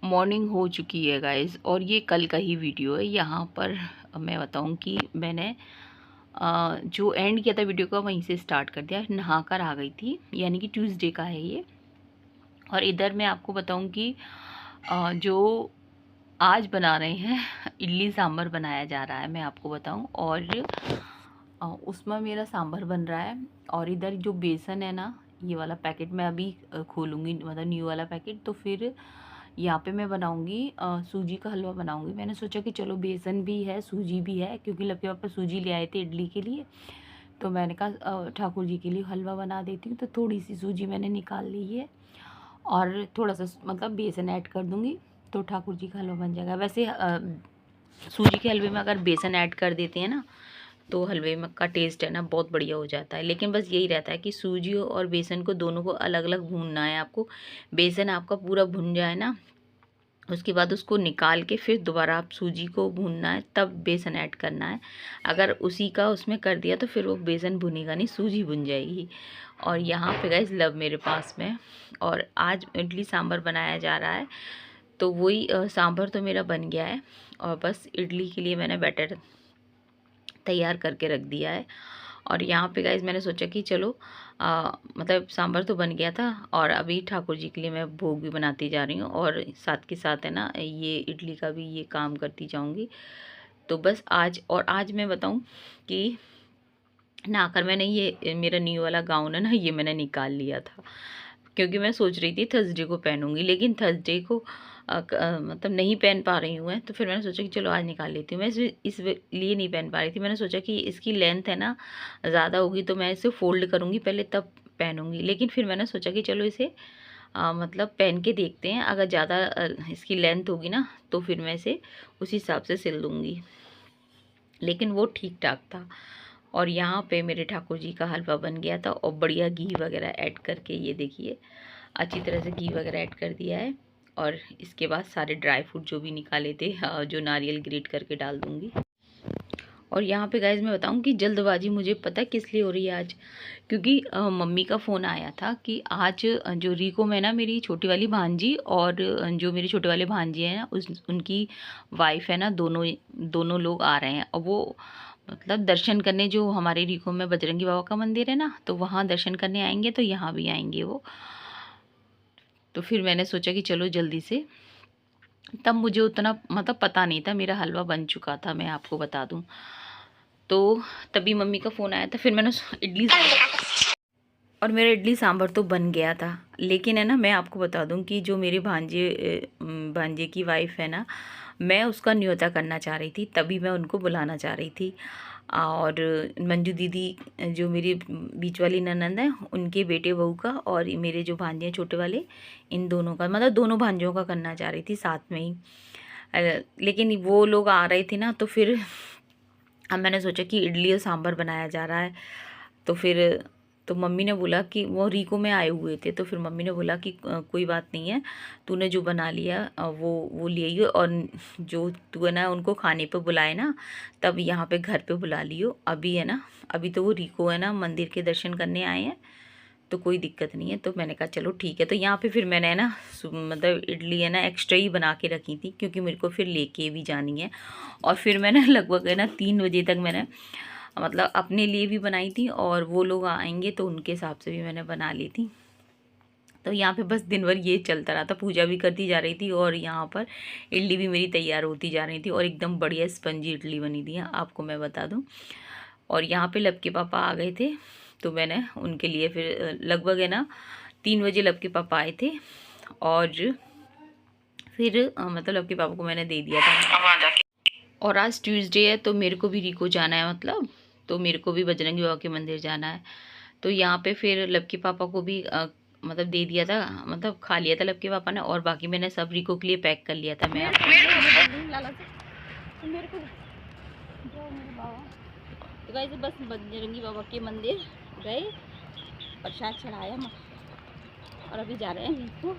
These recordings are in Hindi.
मॉर्निंग हो चुकी है गाइस, और ये कल का ही वीडियो है। यहाँ पर मैं बताऊँ कि मैंने जो एंड किया था वीडियो का वहीं से स्टार्ट कर दिया। नहा कर आ गई थी, यानी कि ट्यूसडे का है ये। और इधर मैं आपको बताऊँ कि जो आज बना रहे हैं इडली सांभर बनाया जा रहा है, मैं आपको बताऊँ। और उसमें मेरा सांभर बन रहा है। और इधर जो बेसन है ना, ये वाला पैकेट मैं अभी खोलूँगी, मतलब न्यू वाला पैकेट। तो फिर यहाँ पे मैं बनाऊँगी सूजी का हलवा बनाऊँगी। मैंने सोचा कि चलो बेसन भी है सूजी भी है, क्योंकि लपके पापा सूजी ले आए थे इडली के लिए। तो मैंने कहा ठाकुर जी के लिए हलवा बना देती हूँ। तो थोड़ी सी सूजी मैंने निकाल ली है और थोड़ा सा मतलब बेसन ऐड कर दूँगी, तो ठाकुर जी का हलवा बन जाएगा। वैसे सूजी के हलवे में अगर बेसन ऐड कर देते हैं ना, तो हलवे में का टेस्ट है ना बहुत बढ़िया हो जाता है। लेकिन बस यही रहता है कि सूजी और बेसन को दोनों को अलग अलग भूनना है आपको। बेसन आपका पूरा भुन जाए ना, उसके बाद उसको निकाल के फिर दोबारा आप सूजी को भूनना है, तब बेसन ऐड करना है। अगर उसी का उसमें कर दिया तो फिर वो बेसन भुनेगा नहीं, सूजी भुन जाएगी। और यहाँ पे गाइस लव मेरे पास में, और आज इडली सांभर बनाया जा रहा है। तो वही सांभर तो मेरा बन गया है, और बस इडली के लिए मैंने बैटर तैयार करके रख दिया है। और यहाँ पे गाइस मैंने सोचा कि चलो मतलब सांभर तो बन गया था, और अभी ठाकुर जी के लिए मैं भोग भी बनाती जा रही हूँ, और साथ के साथ है ना ये इडली का भी ये काम करती जाऊँगी। तो बस आज मैं बताऊँ कि नहाकर मैंने ये मेरा न्यू वाला गाउन है ना, ये मैंने निकाल लिया था, क्योंकि मैं सोच रही थी थर्सडे को पहनूंगी, लेकिन थर्सडे को मतलब नहीं पहन पा रही हूँ मैं। तो फिर मैंने सोचा कि चलो आज निकाल लेती हूँ। मैं इस लिए नहीं पहन पा रही थी, मैंने सोचा कि इसकी लेंथ है ना ज़्यादा होगी, तो मैं इसे फोल्ड करूँगी पहले तब पहनूंगी। लेकिन फिर मैंने सोचा कि चलो इसे मतलब पहन के देखते हैं, अगर ज़्यादा इसकी लेंथ होगी ना तो फिर मैं इसे उस हिसाब से सिल दूँगी। लेकिन वो ठीक ठाक था। और यहाँ पे मेरे ठाकुर जी का हलवा बन गया था, और बढ़िया घी वगैरह ऐड करके, ये देखिए अच्छी तरह से घी वगैरह ऐड कर दिया है। और इसके बाद सारे ड्राई फ्रूट जो भी निकाले थे जो नारियल ग्रेट करके डाल दूँगी। और यहाँ पे गाइज मैं बताऊँ कि जल्दबाजी मुझे पता किस लिए हो रही है आज, क्योंकि मम्मी का फ़ोन आया था कि आज जो रीको में ना मेरी छोटी वाली भांजी और जो मेरे छोटे वाले भांजी हैं ना उनकी वाइफ है ना, दोनों लोग आ रहे हैं। और वो मतलब दर्शन करने, जो हमारे रीको में बजरंगी बाबा का मंदिर है ना, तो वहाँ दर्शन करने आएंगे, तो यहाँ भी आएंगे वो। तो फिर मैंने सोचा कि चलो जल्दी से, तब मुझे उतना मतलब पता नहीं था, मेरा हलवा बन चुका था, मैं आपको बता दूं। तो तभी मम्मी का फ़ोन आया था, फिर मैंने इडली और मेरा इडली सांभर तो बन गया था। लेकिन है ना मैं आपको बता दूं कि जो मेरे भांजे की वाइफ है ना, मैं उसका न्योता करना चाह रही थी, तभी मैं उनको बुलाना चाह रही थी। और मंजू दीदी जो मेरी बीच वाली ननंद है, उनके बेटे बहू का, और मेरे जो भांजे हैं छोटे वाले, इन दोनों का, मतलब दोनों भांजों का करना चाह रही थी साथ में ही। लेकिन वो लोग आ रहे थे ना, तो फिर अब मैंने सोचा कि इडली और सांभर बनाया जा रहा है। तो फिर तो मम्मी ने बोला कि वो रीको में आए हुए थे, तो फिर मम्मी ने बोला कि कोई बात नहीं है, तूने जो बना लिया वो ले आइयो, और जो तू है ना उनको खाने पे बुलाए ना, तब यहाँ पे घर पे बुला लियो। अभी है ना, अभी तो वो रीको है ना मंदिर के दर्शन करने आए हैं, तो कोई दिक्कत नहीं है। तो मैंने कहा चलो ठीक है। तो यहाँ पे फिर मैंने है ना मतलब इडली है ना एक्स्ट्रा ही बना के रखी थी, क्योंकि मेरे को फिर लेके भी जानी है। और फिर मैंने लगभग है ना 3 बजे तक मैंने मतलब अपने लिए भी बनाई थी, और वो लोग आएंगे तो उनके हिसाब से भी मैंने बना ली थी। तो यहाँ पे बस दिन भर ये चलता रहा था, पूजा भी करती जा रही थी, और यहाँ पर इडली भी मेरी तैयार होती जा रही थी, और एकदम बढ़िया स्पंजी इडली बनी थी आपको मैं बता दूँ। और यहाँ पे लब के पापा आ गए थे, तो मैंने उनके लिए फिर लगभग है ना 3 बजे लब के पापा आए थे, और फिर मतलब लब के पापा को मैंने दे दिया था। और आज ट्यूसडे है, तो मेरे को भी रीको जाना है, मतलब तो मेरे को भी बजरंगी बाबा के मंदिर जाना है। तो यहाँ पे फिर लब के पापा को भी मतलब दे दिया था, मतलब खा लिया था लब के पापा ने, और बाकी मैंने सब रीको के लिए पैक कर लिया था। मैं तो गाइस बस बजरंगी बाबा के मंदिर गए, प्रसाद चढ़ाया, और अभी जा रहे हैं नीचे।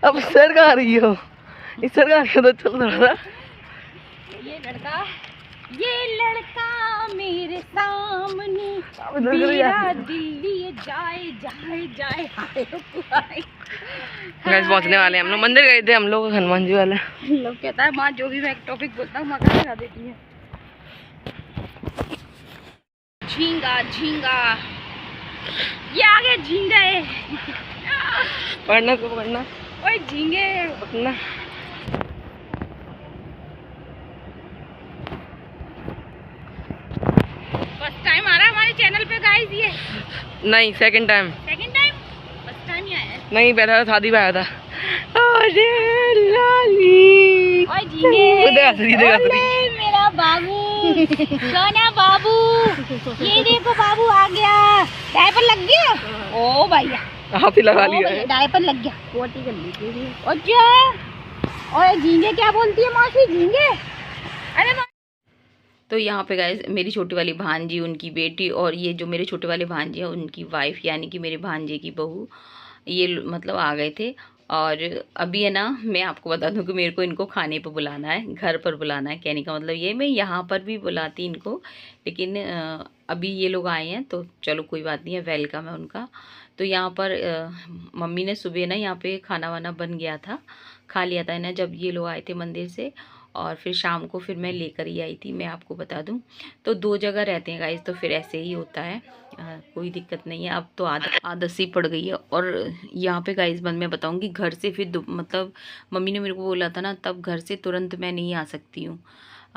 अब सर कहाँ रही हो? इस सर कहाँ तो चल रहा था। ये लड़का ये लड़का मेरे सामने मेरा दिल्ली जाए जाए जाए हाय गाइस पहुंचने वाले हैं हम लोग। मंदिर गए थे हम लोग, हनुमान जी वाले। लोग कहता है माँ जो भी मैं एक टॉपिक बोलता हूँ माँ का लगा देती है। झींगा झींगा ये आ गया झींगा है। पढ़ना तो पढ़ना। ओए झींगे पढ़ना। फर्स्ट टाइम आ रहा है हमारे चैनल पे गाइस ये। नहीं, second time. Second time? First time ही आया है। नहीं, पहला शादी में आया था। अरे लाली ओए झींगे ओले मेरा बाबू सोना बाबू ये देखो बाबू आ गया। डायपर लग गया। ओ भैया हाथ ही लगा लिया है। डायपर लग गया। पोटी कर ली। अच्छा ओए झींगे क्या बोलती है मौसी झींगे? अरे तो यहाँ पे गाइस मेरी छोटी वाली भांजी, उनकी बेटी और ये जो मेरे छोटे वाले भांजे हैं उनकी वाइफ यानी कि मेरे भांजे की बहू, ये मतलब आ गए थे। और अभी है ना, मैं आपको बता दूं कि मेरे को इनको खाने पे बुलाना है, घर पर बुलाना है। कहने का मतलब ये, मैं यहाँ पर भी बुलाती इनको, लेकिन अभी ये लोग आए हैं तो चलो कोई बात नहीं है, वेलकम है उनका। तो यहाँ पर मम्मी ने सुबह ना यहाँ पे खाना वाना बन गया था, खा लिया था ना जब ये लोग आए थे मंदिर से। और फिर शाम को फिर मैं लेकर ही आई थी, मैं आपको बता दूं। तो 2 जगह रहते हैं गाइस, तो फिर ऐसे ही होता है, कोई दिक्कत नहीं है। अब तो आदत सी पड़ गई है। और यहाँ पे गाइस मैं बताऊंगी, घर से फिर मतलब मम्मी ने मेरे को बोला था ना, तब घर से तुरंत मैं नहीं आ सकती हूँ,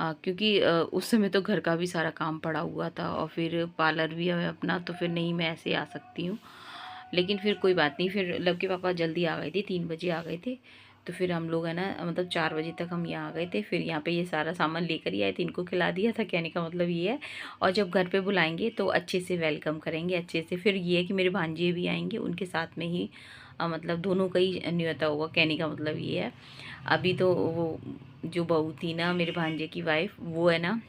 क्योंकि उस समय तो घर का भी सारा काम पड़ा हुआ था और फिर पार्लर भी है अपना, तो फिर नहीं मैं ऐसे आ सकती हूँ। लेकिन फिर कोई बात नहीं, फिर लब के पापा जल्दी आ गए थे, 3 बजे आ गए थे। तो फिर हम लोग है ना, मतलब 4 बजे तक हम यहाँ आ गए थे। फिर यहाँ पे ये सारा सामान लेकर ही आए थे, इनको खिला दिया था। कहने का मतलब ये है। और जब घर पे बुलाएंगे तो अच्छे से वेलकम करेंगे, अच्छे से। फिर ये है कि मेरे भांजे भी आएंगे, उनके साथ में ही मतलब दोनों का ही न्योता होगा। कहने का मतलब ये है। अभी तो वो जो बहू थी ना मेरे भांजे की वाइफ, वो है ना,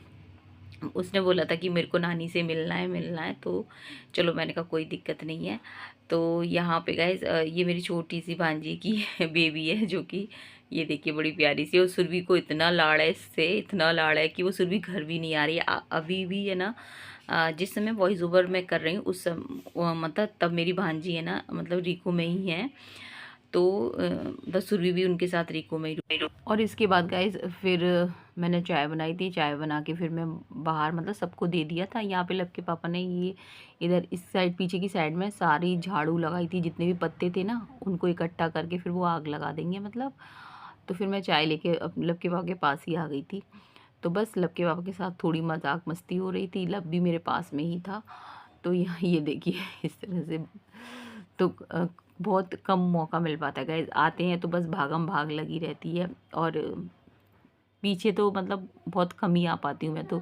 उसने बोला था कि मेरे को नानी से मिलना है। तो चलो, मैंने कहा कोई दिक्कत नहीं है। तो यहाँ पे गाइस ये मेरी छोटी सी भांजी की बेबी है, जो कि ये देखिए बड़ी प्यारी सी। और सुरभि को इतना लाड़ है इससे, इतना लाड़ है कि वो सुरभि घर भी नहीं आ रही है अभी भी है ना। जिस समय वॉइस ओवर मैं कर रही हूँ उस मतलब तब मेरी भांजी है ना, मतलब रीको में ही है। तो सुरभि भी उनके साथ रीको में ही। और इसके बाद गाइज फिर मैंने चाय बनाई थी, चाय बना के फिर मैं बाहर मतलब सबको दे दिया था। यहाँ पे लब के पापा ने ये इधर इस साइड पीछे की साइड में सारी झाड़ू लगाई थी, जितने भी पत्ते थे ना उनको इकट्ठा करके फिर वो आग लगा देंगे मतलब। तो फिर मैं चाय लेके लब के पापा के पास ही आ गई थी। तो बस लब के पापा के साथ थोड़ी मजाक मस्ती हो रही थी, लब भी मेरे पास में ही था। तो यहाँ ये देखिए इस तरह से। तो बहुत कम मौका मिल पाता है गाइस, आते हैं तो बस भागम भाग लगी रहती है। और पीछे तो मतलब बहुत कम ही आ पाती हूँ मैं तो,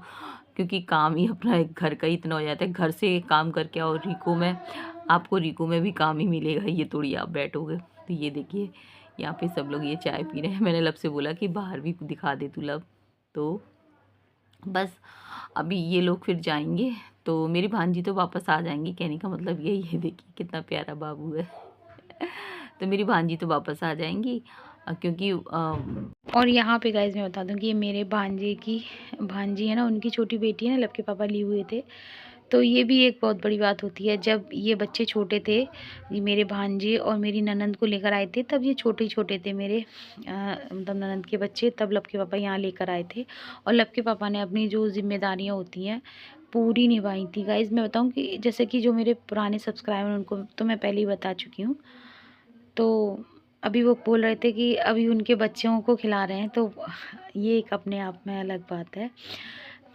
क्योंकि काम ही अपना एक घर का ही इतना हो जाता है। घर से काम करके और रीको में, आपको रीको में भी काम ही मिलेगा, ये थोड़ी आप बैठोगे। तो ये देखिए यहाँ पे सब लोग ये चाय पी रहे हैं। मैंने लब से बोला कि बाहर भी दिखा दे तू लब। तो बस अभी ये लोग फिर जाएंगे तो मेरी भांजी तो वापस आ जाएंगी। कहने का मतलब यही है, देखिए कितना प्यारा बाबू है। तो मेरी भांजी तो वापस आ जाएंगी क्योंकि और यहाँ पे गाइज मैं बता दूँ कि ये मेरे भांजी है ना, उनकी छोटी बेटी है ना, लब के पापा लिए हुए थे। तो ये भी एक बहुत बड़ी बात होती है। जब ये बच्चे छोटे थे, ये मेरे भांजे और मेरी ननंद को लेकर आए थे, तब ये छोटे छोटे थे मेरे मतलब ननंद के बच्चे, तब लब के पापा यहाँ लेकर आए थे। और लब के पापा ने अपनी जो जिम्मेदारियाँ होती हैं पूरी निभाई थी। गाइज मैं बताऊँ कि जैसे कि जो मेरे पुराने सब्सक्राइबर उनको तो मैं पहले ही बता चुकी हूँ। तो अभी वो बोल रहे थे कि अभी उनके बच्चों को खिला रहे हैं, तो ये एक अपने आप में अलग बात है।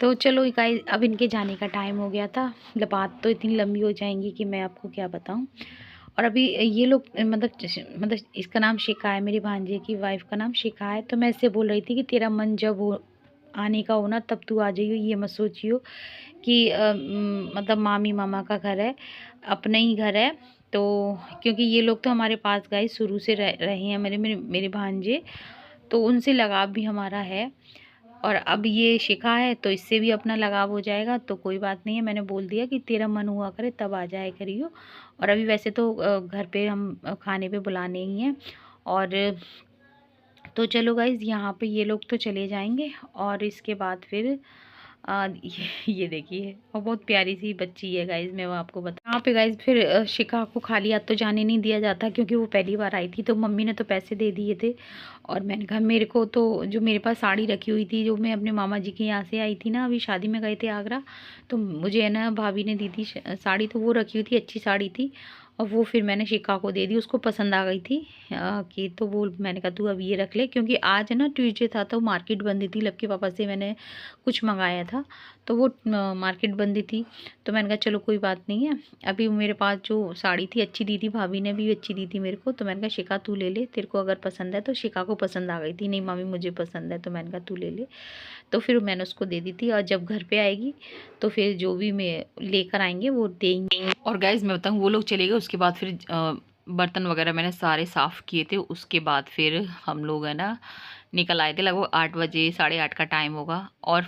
तो चलो गाइस, अब इनके जाने का टाइम हो गया था। बात तो इतनी लंबी हो जाएंगी कि मैं आपको क्या बताऊं। और अभी ये लोग मतलब इसका नाम शिखा है, मेरी भांजे की वाइफ का नाम शिखा है। तो मैं इससे बोल रही थी कि तेरा मन जब हो आने का हो ना, तब तू आ जाइयो। ये मत सोचियो कि मतलब मामी मामा का घर है, अपना ही घर है। तो क्योंकि ये लोग तो हमारे पास गाइस शुरू से रहे हैं, मेरे भांजे, तो उनसे लगाव भी हमारा है। और अब ये शिखा है तो इससे भी अपना लगाव हो जाएगा। तो कोई बात नहीं है, मैंने बोल दिया कि तेरा मन हुआ करे तब आ जाए करियो। और अभी वैसे तो घर पे हम खाने पे बुलाने ही हैं। और तो चलो गाइज़, यहाँ पे ये लोग तो चले जाएंगे और इसके बाद फिर ये देखिए, और बहुत प्यारी सी बच्ची है गाइज, मैं वो आपको बता। यहाँ पे गाइज फिर शिखा को खाली हाथ तो जाने नहीं दिया जाता, क्योंकि वो पहली बार आई थी। तो मम्मी ने तो पैसे दे दिए थे, और मैंने कहा मेरे को तो, जो मेरे पास साड़ी रखी हुई थी, जो मैं अपने मामा जी के यहाँ से आई थी ना, अभी शादी में गए थे आगरा, तो मुझे है ना भाभी ने दी थी साड़ी, तो वो रखी हुई थी, अच्छी साड़ी थी, और वो फिर मैंने शिखा को दे दी। उसको पसंद आ गई थी कि, तो वो मैंने कहा तू अब ये रख ले, क्योंकि आज ना ट्यूसडे था तो मार्केट बंदी थी। लक्की पापा से मैंने कुछ मंगाया था, तो वो मार्केट बंदी थी, तो मैंने कहा चलो कोई बात नहीं है। अभी मेरे पास जो साड़ी थी अच्छी दी थी, भाभी ने भी अच्छी दी थी मेरे को, तो मैंने कहा शिखा तू ले ले, तेरे को अगर पसंद है। तो शिखा को पसंद आ गई थी, नहीं मामी मुझे पसंद है, तो मैंने कहा तू ले ले। तो फिर मैंने उसको दे दी थी, और जब घर पे आएगी तो फिर जो भी मैं लेकर आएंगे वो देंगे। और गाइज मैं बताऊँ, वो लोग चले गए, उसके बाद फिर बर्तन वगैरह मैंने सारे साफ़ किए थे। उसके बाद फिर हम लोग है ना निकल आए थे, लगभग 8 बजे, 8:30 का टाइम होगा। और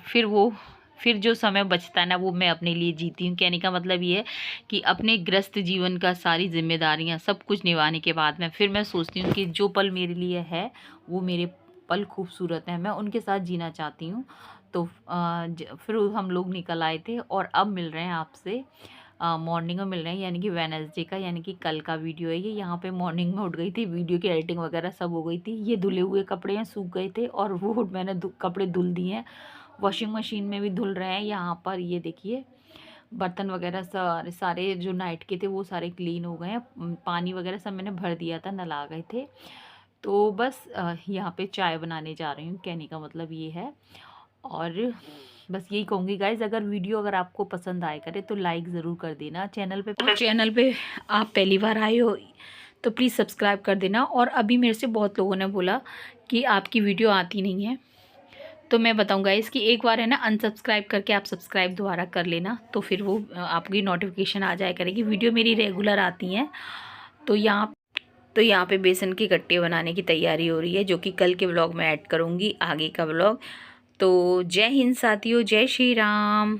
फिर जो समय बचता है ना, वो मैं अपने लिए जीती हूँ। कहने का मतलब ये है कि अपने ग्रस्त जीवन का सारी जिम्मेदारियाँ सब कुछ निभाने के बाद में फिर मैं सोचती हूँ कि जो पल मेरे लिए है वो मेरे पल खूबसूरत हैं, मैं उनके साथ जीना चाहती हूँ। तो फिर हम लोग निकल आए थे, और अब मिल रहे हैं आपसे मॉर्निंग में मिल रहे हैं, यानी कि वेडनेसडे का, यानी कि कल का वीडियो है ये। यहाँ पे मॉर्निंग में उठ गई थी, वीडियो की एडिटिंग वगैरह सब हो गई थी। ये धुले हुए कपड़े हैं, सूख गए थे, और वो मैंने कपड़े धुल दिए हैं, वॉशिंग मशीन में भी धुल रहे हैं। यहाँ पर ये देखिए बर्तन वगैरह सारे सारे जो नाइट के थे वो सारे क्लीन हो गए हैं। पानी वगैरह सब मैंने भर दिया था, नल आ गए थे। तो बस यहाँ पे चाय बनाने जा रही हूँ, कहने का मतलब ये है। और बस यही कहूँगी गाइज, अगर आपको पसंद आए करे तो लाइक ज़रूर कर देना। चैनल पे आप पहली बार आए हो तो प्लीज़ सब्सक्राइब कर देना। और अभी मेरे से बहुत लोगों ने बोला कि आपकी वीडियो आती नहीं है, तो मैं बताऊँगा इसकी, एक बार है ना अनसब्सक्राइब करके आप सब्सक्राइब दोबारा कर लेना, तो फिर वो आपकी नोटिफिकेशन आ जाया करेगी, वीडियो मेरी रेगुलर आती हैं। तो यहाँ पे बेसन के गट्टे बनाने की तैयारी हो रही है, जो कि कल के व्लॉग में ऐड करूँगी, आगे का व्लॉग। तो जय हिंद साथियों, जय श्री राम।